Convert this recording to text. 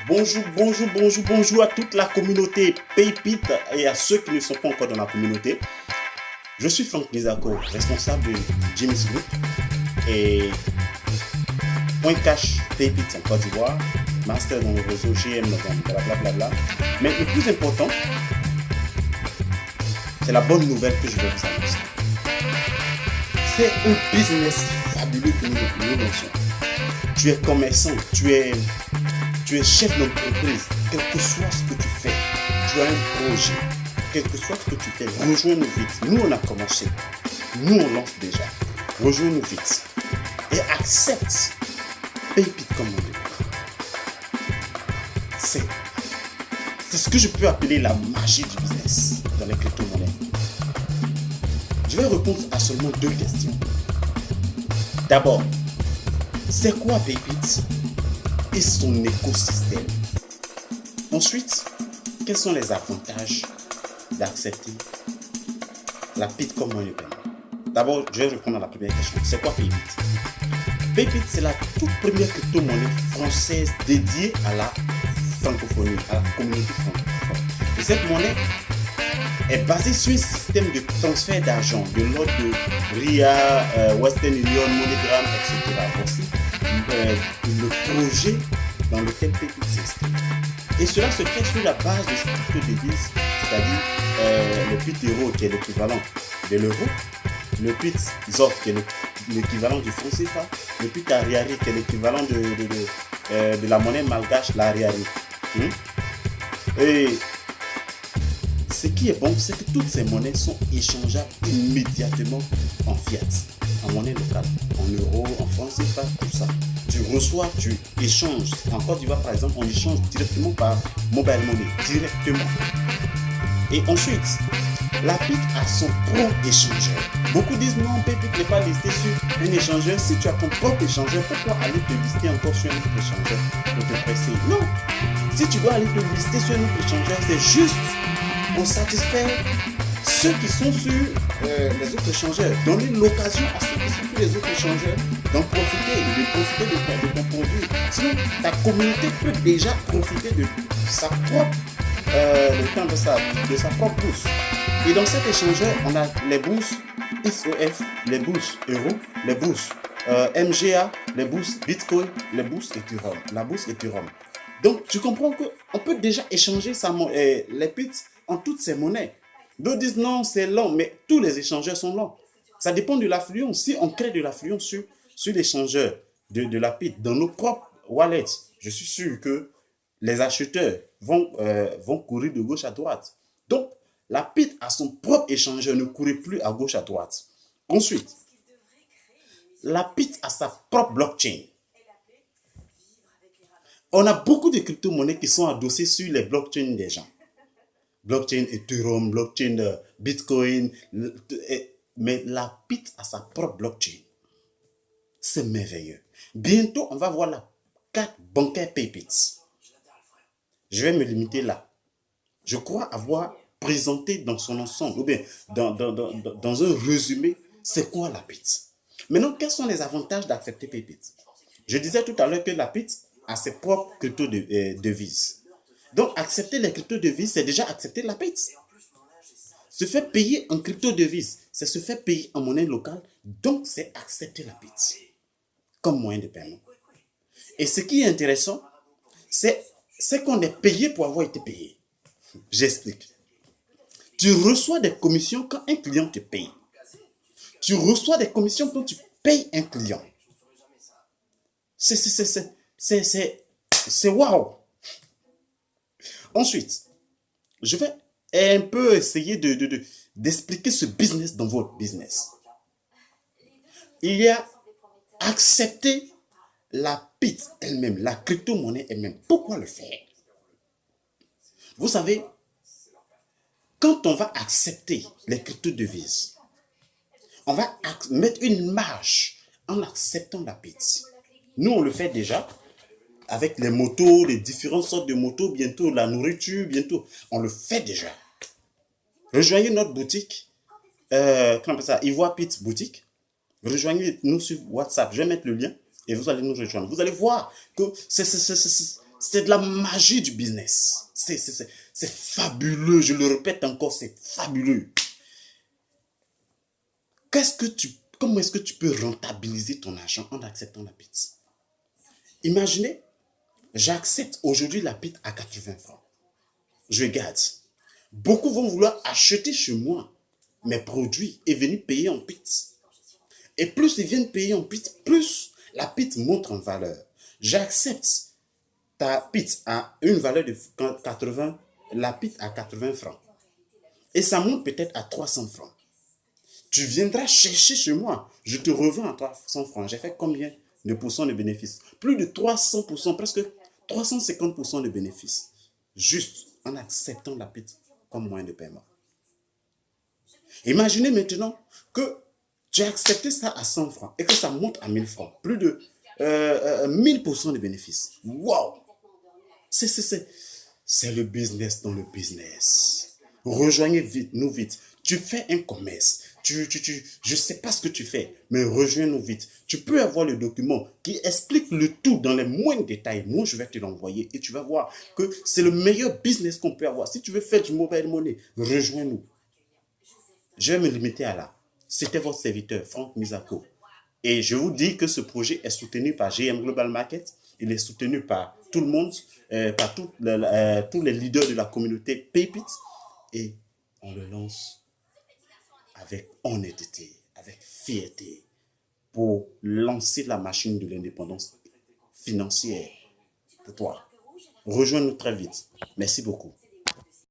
Bonjour à toute la communauté Paypit et à ceux qui ne sont pas encore dans la communauté. Je suis Franck Misako, responsable de James Group et Point Cash Paypit en Côte d'Ivoire, master dans le réseau GM, blablabla. Mais le plus important, c'est la bonne nouvelle que je vais vous annoncer. C'est un business fabuleux que nous lançons. Tu es commerçant, tu es chef d'entreprise, quel que soit ce que tu fais, tu as un projet, quel que soit ce que tu fais, rejoins-nous vite. Nous, on a commencé. Nous, on lance déjà. Rejoins-nous vite. Et accepte Paypit comme on dit. C'est ce que je peux appeler la magie du business dans les crypto-monnaies. Je vais répondre à seulement 2 questions. D'abord, c'est quoi Paypit et son écosystème? Ensuite, quels sont les avantages d'accepter la PIT comme moyen de paiement? D'abord, je vais répondre à la première question. C'est quoi Paypit? Paypit, c'est la toute première crypto-monnaie française dédiée à la francophonie, à la communauté francophone. Et cette monnaie est basée sur un système de transfert d'argent de l'ordre de RIA, Western Union, MoneyGram, etc. Voici le projet dans lequel Paypit s'inscrit. Et cela se fait sur la base de cette crypto-devise, c'est-à-dire le PIT euro qui est l'équivalent de l'euro, le PIT ZOF qui est l'équivalent du franc CFA, le PIT Ariari qui est l'équivalent de la monnaie malgache, l'Ariari. Et ce qui est bon, c'est que toutes ces monnaies sont échangeables immédiatement en fiat, en monnaie locale, en euros, en francs CFA, tout ça. Tu reçois, tu échanges. En Côte d'Ivoire, par exemple, on échange directement par mobile money, directement. Et ensuite, la PIT a son propre échangeur. Beaucoup disent non, Paypit n'est pas listé sur un échangeur. Si tu as ton propre échangeur, pourquoi aller te lister encore sur un autre échangeur pour te presser? Non. Si tu dois aller te lister sur un autre échangeur, c'est juste pour satisfaire ceux qui sont sur les autres échangeurs. Donner l'occasion à ceux qui sont sur les autres échangeurs d'en profiter, de ton produit. Sinon, ta communauté peut déjà profiter de sa propre de sa propre bourse. Et dans cet échangeur, on a les bourses XOF, les bourses euro, les bourses MGA, les bourses Bitcoin, les bourses Ethereum, la bourse Ethereum. Donc, tu comprends qu'on peut déjà échanger les PIT en toutes ces monnaies. D'autres disent non, c'est lent, mais tous les échangeurs sont lents. Ça dépend de l'affluence. Si on crée de l'affluence sur l'échangeur de la PIT dans nos propres wallets, je suis sûr que les acheteurs vont courir de gauche à droite. Donc, la PIT a son propre échangeur, ne courait plus à gauche à droite. Ensuite, la PIT a sa propre blockchain. On a beaucoup de crypto-monnaies qui sont adossées sur les blockchains des gens. Blockchain Ethereum, blockchain Bitcoin, mais la PIT a sa propre blockchain. C'est merveilleux. Bientôt, on va voir la carte bancaire Paypit. Je vais me limiter là. Je crois avoir présenté dans son ensemble, ou bien dans un résumé, c'est quoi la PIT. Maintenant, quels sont les avantages d'accepter Paypit? Je disais tout à l'heure que la PIT a ses propres crypto-devises. Donc, accepter les crypto-devises, c'est déjà accepter la PIT. Se faire payer en crypto-devise, c'est se faire payer en monnaie locale, donc c'est accepter la PIT comme moyen de paiement. Et ce qui est intéressant, c'est qu'on est payé pour avoir été payé. J'explique. Tu reçois des commissions quand un client te paye. Tu reçois des commissions quand tu payes un client. C'est waouh. Ensuite, je vais un peu essayer d'expliquer ce business dans votre business. Il y a accepter la PIT elle-même, la crypto-monnaie elle-même. Pourquoi le faire? Vous savez, quand on va accepter les crypto-devises, on va mettre une marge en acceptant la PIT. Nous, on le fait déjà avec les motos, les différentes sortes de motos, bientôt la nourriture, bientôt. On le fait déjà. Rejoignez notre boutique, comment on appelle ça, Ivoire Pit Boutique. Rejoignez-nous sur WhatsApp. Je vais mettre le lien et vous allez nous rejoindre. Vous allez voir que c'est C'est de la magie du business. C'est fabuleux. Je le répète encore, c'est fabuleux. Comment est-ce que tu peux rentabiliser ton argent en acceptant la pizza? Imaginez, j'accepte aujourd'hui la pizza à 80 francs. Je garde. Beaucoup vont vouloir acheter chez moi mes produits et venir payer en pizza. Et plus ils viennent payer en pizza, plus la pizza monte en valeur. J'accepte ta pizza à une valeur de 80, la pizza à 80 francs. Et ça monte peut-être à 300 francs. Tu viendras chercher chez moi. Je te revends à 300 francs. J'ai fait combien de pourcents de bénéfices? Plus de 300%, presque 350% de bénéfices. Juste en acceptant la pizza comme moyen de paiement. Imaginez maintenant que tu as accepté ça à 100 francs et que ça monte à 1000 francs. Plus de 1000% de bénéfices. Wow! C'est le business dans le business. Rejoignez vite, nous vite. Tu fais un commerce. Je ne sais pas ce que tu fais, mais rejoins-nous vite. Tu peux avoir le document qui explique le tout dans les moindres détails. Moi, je vais te l'envoyer et tu vas voir que c'est le meilleur business qu'on peut avoir. Si tu veux faire du mobile money, rejoins-nous. Je vais me limiter à là. C'était votre serviteur, Franck Misako. Et je vous dis que ce projet est soutenu par GM Global Market. Il est soutenu par tout le monde, par tous les leaders de la communauté PayPit. Et on le lance avec honnêteté, avec fierté, pour lancer la machine de l'indépendance financière pour toi. Rejoins-nous très vite. Merci beaucoup.